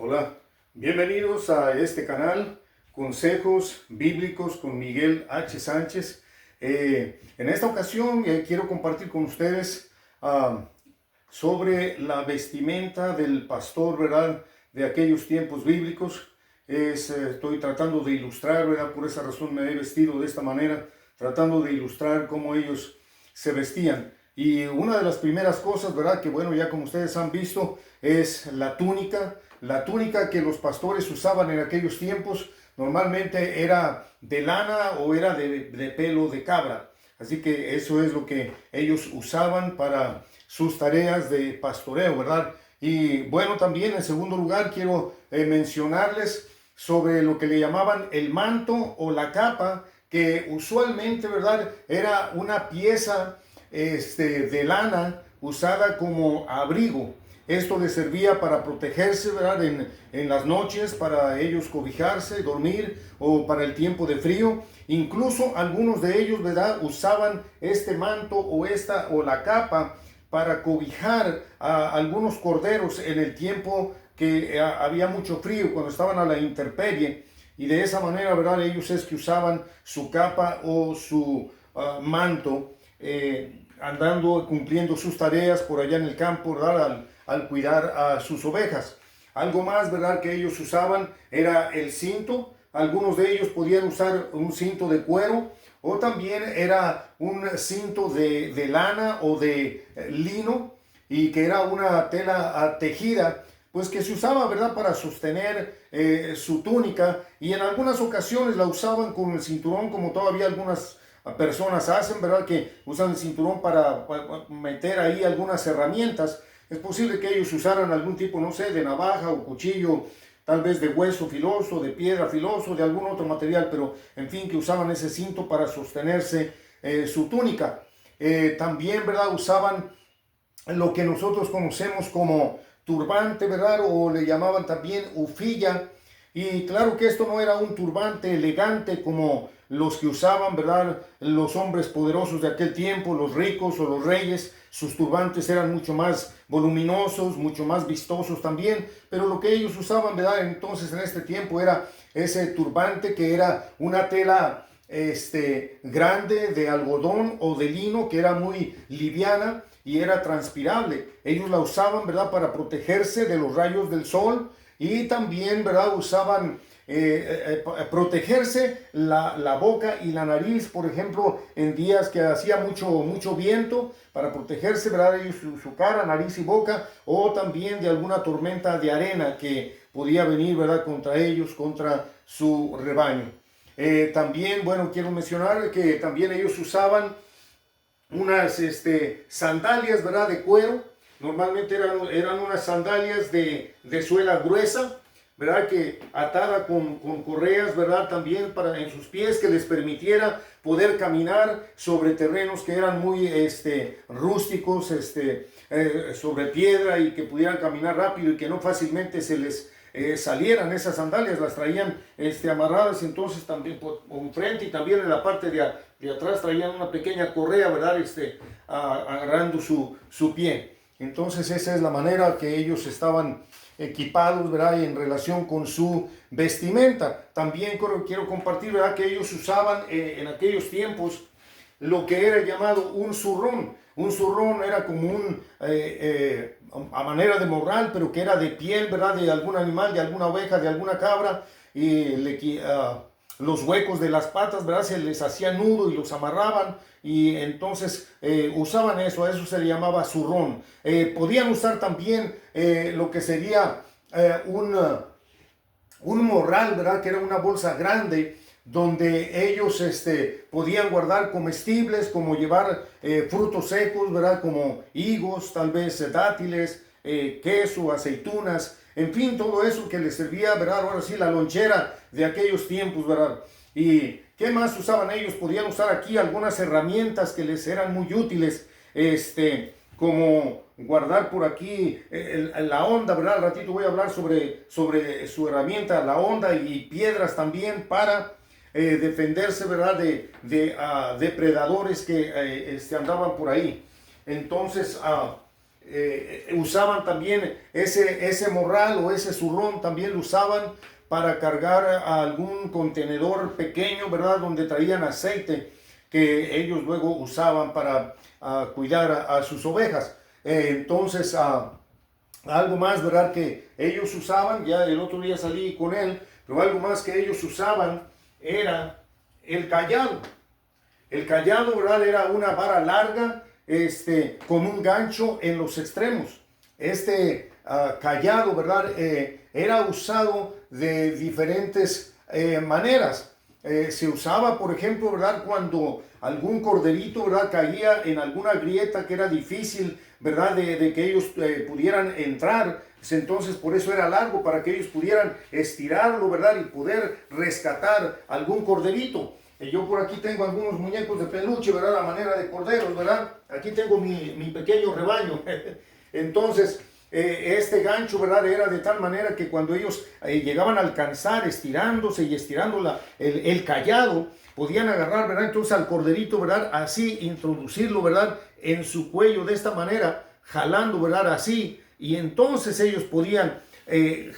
Hola, bienvenidos a este canal, Consejos Bíblicos con Miguel H. Sánchez. En esta ocasión quiero compartir con ustedes sobre la vestimenta del pastor, ¿verdad?, de aquellos tiempos bíblicos. Estoy tratando de ilustrar, ¿verdad?, por esa razón me he vestido de esta manera, tratando de ilustrar cómo ellos se vestían. Y una de las primeras cosas, ¿verdad?, que bueno, ya como ustedes han visto, es la túnica. La túnica que los pastores usaban en aquellos tiempos normalmente era de lana o era de pelo de cabra. Así que eso es lo que ellos usaban para sus tareas de pastoreo, ¿verdad? Y bueno, también en segundo lugar quiero mencionarles sobre lo que le llamaban el manto o la capa, que usualmente, ¿verdad?, era una pieza de lana usada como abrigo. Esto les servía para protegerse, ¿verdad?, en las noches, para ellos cobijarse, dormir, o para el tiempo de frío. Incluso algunos de ellos, ¿verdad?, usaban este manto o la capa para cobijar a algunos corderos en el tiempo que había mucho frío, cuando estaban a la intemperie. Y de esa manera, ¿verdad?, ellos es que usaban su capa o su manto, andando, cumpliendo sus tareas por allá en el campo, ¿verdad?, al cuidar a sus ovejas. Algo más, ¿verdad?, que ellos usaban era el cinto. Algunos de ellos podían usar un cinto de cuero, o también era un cinto de lana o de lino, y que era una tela tejida, pues que se usaba, ¿verdad?, para sostener su túnica, y en algunas ocasiones la usaban con el cinturón, como todavía algunas personas hacen, ¿verdad?, que usan el cinturón para meter ahí algunas herramientas. Es posible que ellos usaran algún tipo, no sé, de navaja o cuchillo, tal vez de hueso filoso, de piedra filoso, de algún otro material, pero en fin, que usaban ese cinto para sostenerse su túnica. También, ¿verdad?, usaban lo que nosotros conocemos como turbante, ¿verdad?, o le llamaban también ufilla. Y claro que esto no era un turbante elegante como los que usaban, ¿verdad?, los hombres poderosos de aquel tiempo, los ricos o los reyes. Sus turbantes eran mucho más voluminosos, mucho más vistosos también, pero lo que ellos usaban, ¿verdad?, entonces en este tiempo era ese turbante, que era una tela grande de algodón o de lino, que era muy liviana y era transpirable. Ellos la usaban, ¿verdad?, para protegerse de los rayos del sol, y también, ¿verdad?, usaban protegerse la boca y la nariz, por ejemplo, en días que hacía mucho viento, para protegerse, ¿verdad?, ellos su cara, nariz y boca, o también de alguna tormenta de arena que podía venir, ¿verdad?, contra ellos, contra su rebaño. También, bueno, quiero mencionar que también ellos usaban unas sandalias, ¿verdad?, de cuero. Normalmente eran unas sandalias de suela gruesa, ¿verdad?, que atada con correas, ¿verdad?, también en sus pies, que les permitiera poder caminar sobre terrenos que eran muy rústicos, sobre piedra, y que pudieran caminar rápido y que no fácilmente se les salieran esas sandalias. Las traían amarradas, entonces también por frente, y también en la parte de atrás traían una pequeña correa, ¿verdad?, agarrando su pie. Entonces esa es la manera que ellos estaban equipados, ¿verdad?, en relación con su vestimenta. También quiero compartir, ¿verdad?, que ellos usaban en aquellos tiempos lo que era llamado un zurrón. Un zurrón era como a manera de morral, pero que era de piel, ¿verdad?, de algún animal, de alguna oveja, de alguna cabra, y los huecos de las patas, ¿verdad?, se les hacía nudo y los amarraban, y entonces usaban eso. A eso se le llamaba zurrón. Podían usar también lo que sería un morral, ¿verdad?, que era una bolsa grande, donde ellos podían guardar comestibles, como llevar frutos secos, ¿verdad?, como higos, tal vez dátiles, queso, aceitunas, en fin, todo eso que les servía, ¿verdad?, ahora sí, la lonchera de aquellos tiempos, ¿verdad? ¿Y qué más usaban ellos? Podían usar aquí algunas herramientas que les eran muy útiles, como guardar por aquí la honda, ¿verdad? Al ratito voy a hablar sobre su herramienta, la honda, y piedras también para defenderse, ¿verdad?, de depredadores que andaban por ahí. Entonces, usaban también ese morral o ese zurrón, también lo usaban para cargar a algún contenedor pequeño, ¿verdad? Donde traían aceite que ellos luego usaban para cuidar a sus ovejas. Entonces, algo más, ¿verdad? Que ellos usaban, ya el otro día salí con él, pero algo más que ellos usaban era el cayado. El cayado, ¿verdad? Era una vara larga, con un gancho en los extremos. Cayado, ¿verdad? Era usado de diferentes maneras. Se usaba, por ejemplo, ¿verdad? Cuando algún corderito, ¿verdad? Caía en alguna grieta que era difícil, ¿verdad? De que ellos pudieran entrar. Entonces, por eso era largo, para que ellos pudieran estirarlo, ¿verdad? Y poder rescatar algún corderito. Yo por aquí tengo algunos muñecos de peluche, ¿verdad? A manera de corderos, ¿verdad? Aquí tengo mi pequeño rebaño. Entonces, este gancho, ¿verdad? Era de tal manera que cuando ellos llegaban a alcanzar, estirándose y estirando el cayado, podían agarrar, ¿verdad? Entonces al corderito, ¿verdad? Así introducirlo, ¿verdad? En su cuello de esta manera, jalando, ¿verdad? Así. Y entonces ellos podían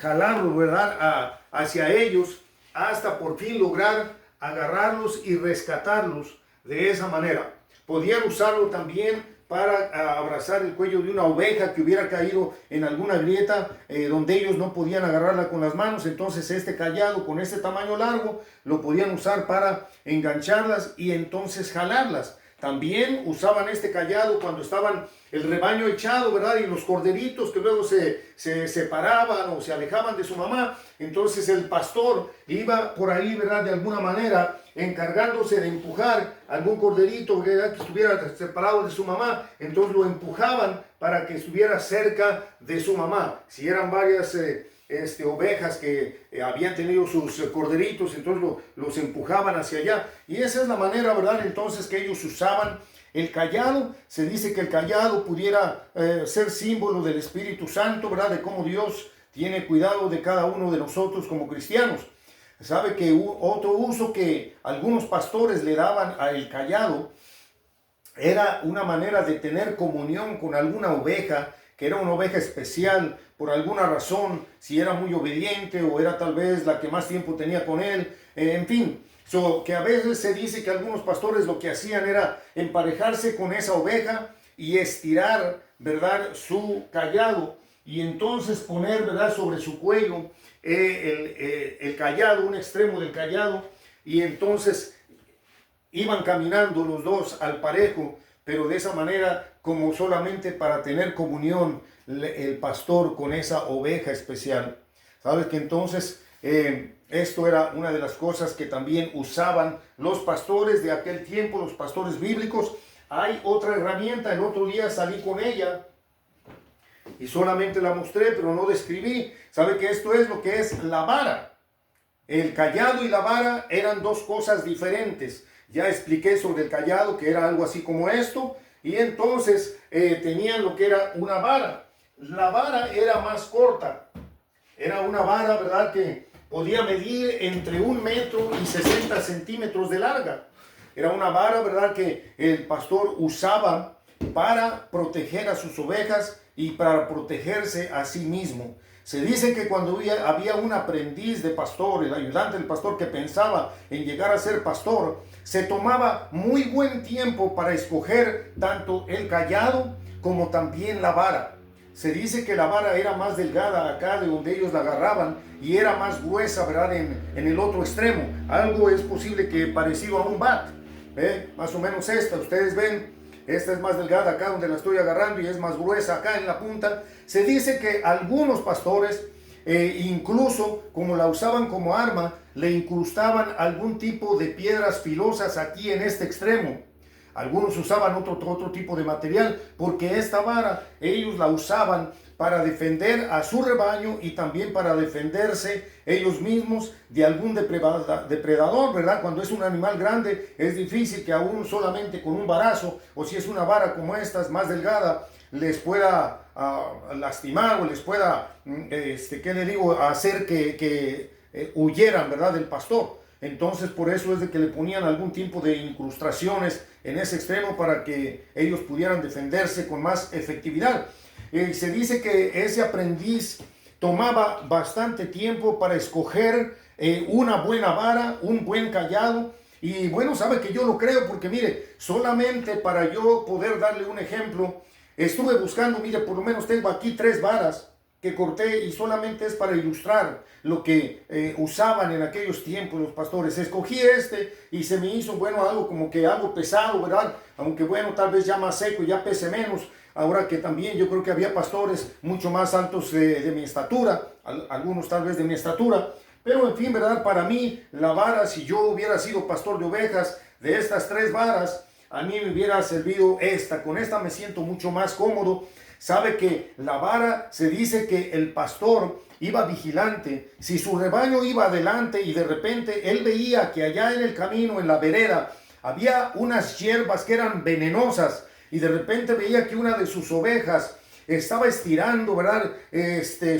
jalarlo, ¿verdad? Hacia ellos hasta por fin lograr agarrarlos y rescatarlos de esa manera. Podían usarlo también para abrazar el cuello de una oveja que hubiera caído en alguna grieta donde ellos no podían agarrarla con las manos. Entonces este cayado con este tamaño largo lo podían usar para engancharlas y entonces jalarlas. También usaban este cayado cuando estaban el rebaño echado, ¿verdad? Y los corderitos que luego se separaban o se alejaban de su mamá. Entonces el pastor iba por ahí, ¿verdad? De alguna manera encargándose de empujar algún corderito, ¿verdad? Que estuviera separado de su mamá. Entonces lo empujaban para que estuviera cerca de su mamá. Si eran varias ovejas que habían tenido sus corderitos, entonces los empujaban hacia allá. Y esa es la manera, ¿verdad? Entonces que ellos usaban el cayado. Se dice que el cayado pudiera ser símbolo del Espíritu Santo, ¿verdad? De cómo Dios tiene cuidado de cada uno de nosotros como cristianos. Sabe que otro uso que algunos pastores le daban al cayado era una manera de tener comunión con alguna oveja, que era una oveja especial por alguna razón, si era muy obediente o era tal vez la que más tiempo tenía con él, en fin. Que a veces se dice que algunos pastores lo que hacían era emparejarse con esa oveja y estirar, ¿verdad?, su cayado, y entonces poner, ¿verdad?, sobre su cuello el cayado, un extremo del cayado, y entonces iban caminando los dos al parejo, pero de esa manera como solamente para tener comunión el pastor con esa oveja especial. Sabes que entonces esto era una de las cosas que también usaban los pastores de aquel tiempo, los pastores bíblicos. Hay otra herramienta, el otro día salí con ella y solamente la mostré, pero no describí. ¿Sabe que esto es lo que es la vara? El cayado y la vara eran dos cosas diferentes. Ya expliqué sobre el cayado, que era algo así como esto, y entonces tenían lo que era una vara. La vara era más corta. Era una vara, ¿verdad?, que podía medir entre 1 metro y 60 centímetros de larga. Era una vara, ¿verdad?, que el pastor usaba para proteger a sus ovejas y para protegerse a sí mismo. Se dice que cuando había un aprendiz de pastor, el ayudante del pastor que pensaba en llegar a ser pastor, se tomaba muy buen tiempo para escoger tanto el cayado como también la vara. Se dice que la vara era más delgada acá de donde ellos la agarraban y era más gruesa, ¿verdad?, en el otro extremo. Algo es posible que parecido a un bat, más o menos esta. Ustedes ven, esta es más delgada acá donde la estoy agarrando y es más gruesa acá en la punta. Se dice que algunos pastores, incluso como la usaban como arma, le incrustaban algún tipo de piedras filosas aquí en este extremo. Algunos usaban otro tipo de material, porque esta vara ellos la usaban para defender a su rebaño y también para defenderse ellos mismos de algún depredador, ¿verdad? Cuando es un animal grande es difícil que aún solamente con un varazo, o si es una vara como esta más delgada, les pueda lastimar o les pueda, ¿qué le digo?, hacer que huyeran, ¿verdad?, del pastor. Entonces por eso es de que le ponían algún tipo de incrustaciones en ese extremo para que ellos pudieran defenderse con más efectividad. Se dice que ese aprendiz tomaba bastante tiempo para escoger una buena vara, un buen cayado. Y bueno, sabe que yo lo creo porque mire, solamente para yo poder darle un ejemplo, estuve buscando, mire, por lo menos tengo aquí 3 varas que corté y solamente es para ilustrar lo que usaban en aquellos tiempos los pastores. Escogí este y se me hizo, bueno, algo como que algo pesado, ¿verdad? Aunque bueno, tal vez ya más seco, ya pese menos. Ahora que también yo creo que había pastores mucho más altos de mi estatura, algunos tal vez de mi estatura. Pero en fin, ¿verdad? Para mí, la vara, si yo hubiera sido pastor de ovejas, de estas 3 varas, a mí me hubiera servido esta. Con esta me siento mucho más cómodo. Sabe que la vara, se dice que el pastor iba vigilante. Si su rebaño iba adelante y de repente él veía que allá en el camino, en la vereda, había unas hierbas que eran venenosas y de repente veía que una de sus ovejas estaba estirando, ¿verdad?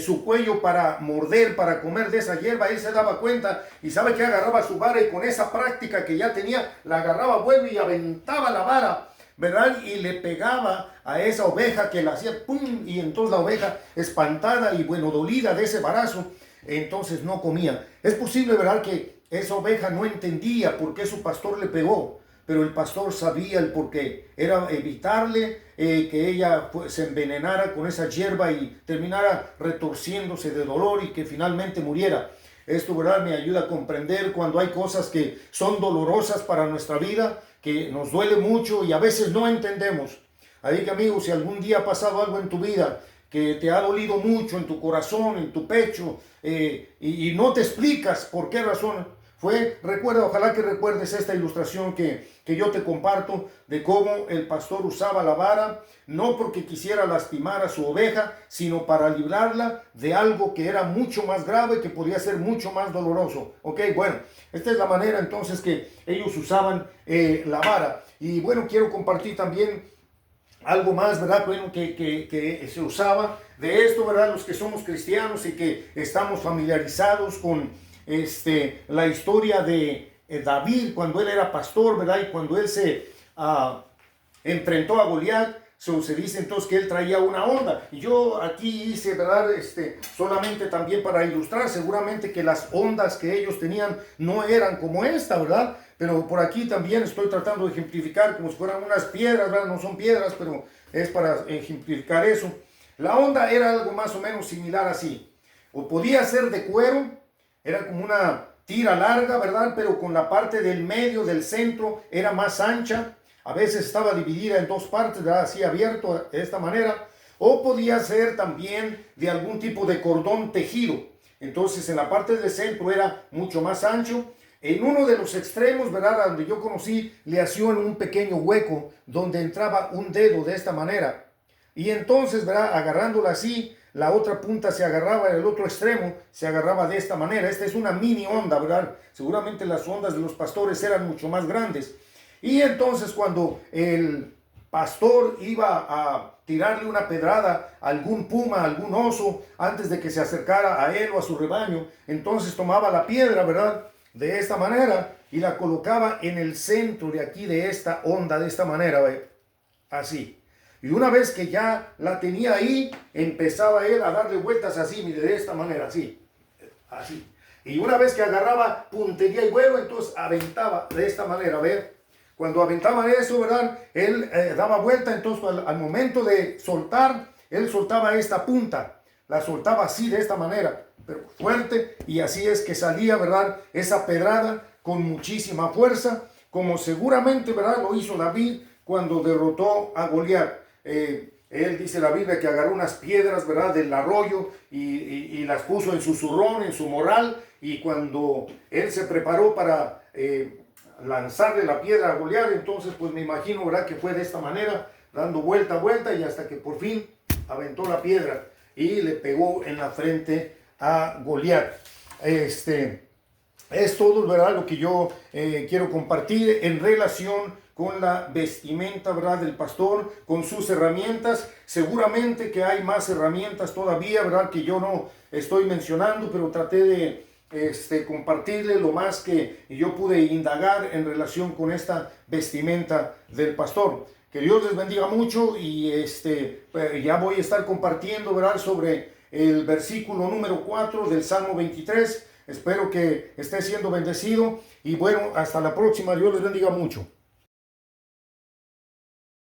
Su cuello para morder, para comer de esa hierba, él se daba cuenta y sabe que agarraba su vara y con esa práctica que ya tenía, la agarraba vuelo y aventaba la vara, ¿verdad? Y le pegaba a esa oveja que la hacía ¡pum! Y entonces la oveja espantada y bueno, dolida de ese varazo, entonces no comía. Es posible, ¿verdad? Que esa oveja no entendía por qué su pastor le pegó, pero el pastor sabía el porqué. Era evitarle que ella se envenenara con esa hierba y terminara retorciéndose de dolor y que finalmente muriera. Esto, ¿verdad?, me ayuda a comprender cuando hay cosas que son dolorosas para nuestra vida, que nos duele mucho y a veces no entendemos. Así que, amigos, si algún día ha pasado algo en tu vida que te ha dolido mucho en tu corazón, en tu pecho, y no te explicas por qué razón fue, recuerda, ojalá que recuerdes esta ilustración que yo te comparto de cómo el pastor usaba la vara, no porque quisiera lastimar a su oveja, sino para librarla de algo que era mucho más grave, que podía ser mucho más doloroso. Ok, bueno, esta es la manera entonces que ellos usaban la vara. Y bueno, quiero compartir también algo más, ¿verdad? Bueno, que se usaba de esto, ¿verdad? Los que somos cristianos y que estamos familiarizados con la historia de David cuando él era pastor, ¿verdad? Y cuando él se enfrentó a Goliat, se dice entonces que él traía una onda. Y yo aquí hice, ¿verdad? Solamente también para ilustrar, seguramente que las ondas que ellos tenían no eran como esta, ¿verdad? Pero por aquí también estoy tratando de ejemplificar como si fueran unas piedras, ¿verdad? No son piedras, pero es para ejemplificar eso. La onda era algo más o menos similar así. O podía ser de cuero, era como una tira larga, ¿verdad? Pero con la parte del medio, del centro, era más ancha. A veces estaba dividida en 2 partes, ¿verdad? Así abierto de esta manera. O podía ser también de algún tipo de cordón tejido. Entonces en la parte del centro era mucho más ancho. En uno de los extremos, ¿verdad?, donde yo conocí, le hacían un pequeño hueco donde entraba un dedo de esta manera. Y entonces, ¿verdad?, agarrándola así, la otra punta se agarraba, el otro extremo se agarraba de esta manera. Esta es una mini onda, ¿verdad? Seguramente las ondas de los pastores eran mucho más grandes. Y entonces cuando el pastor iba a tirarle una pedrada a algún puma, a algún oso, antes de que se acercara a él o a su rebaño, entonces tomaba la piedra, ¿verdad?, de esta manera y la colocaba en el centro de aquí de esta onda, de esta manera, ¿ve? Así. Y una vez que ya la tenía ahí, empezaba él a darle vueltas así, mire, de esta manera, así, así. Y una vez que agarraba puntería y vuelo, entonces aventaba de esta manera, ¿ve? Cuando aventaba eso, ¿verdad?, él daba vuelta, entonces al momento de soltar, él soltaba esta punta, la soltaba así, de esta manera, pero fuerte, y así es que salía, ¿verdad?, esa pedrada con muchísima fuerza, como seguramente, ¿verdad?, lo hizo David cuando derrotó a Goliat. Él dice la Biblia que agarró unas piedras, ¿verdad?, del arroyo y las puso en su zurrón, en su morral, y cuando él se preparó para lanzarle la piedra a Goliat, entonces pues me imagino, ¿verdad?, que fue de esta manera, dando vuelta a vuelta, y hasta que por fin aventó la piedra y le pegó en la frente a Goliat. Es todo, ¿verdad?, lo que yo quiero compartir en relación con la vestimenta, ¿verdad?, del pastor, con sus herramientas. Seguramente que hay más herramientas todavía, ¿verdad?, que yo no estoy mencionando, pero traté de compartirle lo más que yo pude indagar en relación con esta vestimenta del pastor. Que Dios les bendiga mucho y ya voy a estar compartiendo, ¿verdad?, sobre el versículo número 4 del Salmo 23. Espero que esté siendo bendecido y bueno, hasta la próxima. Dios les bendiga mucho.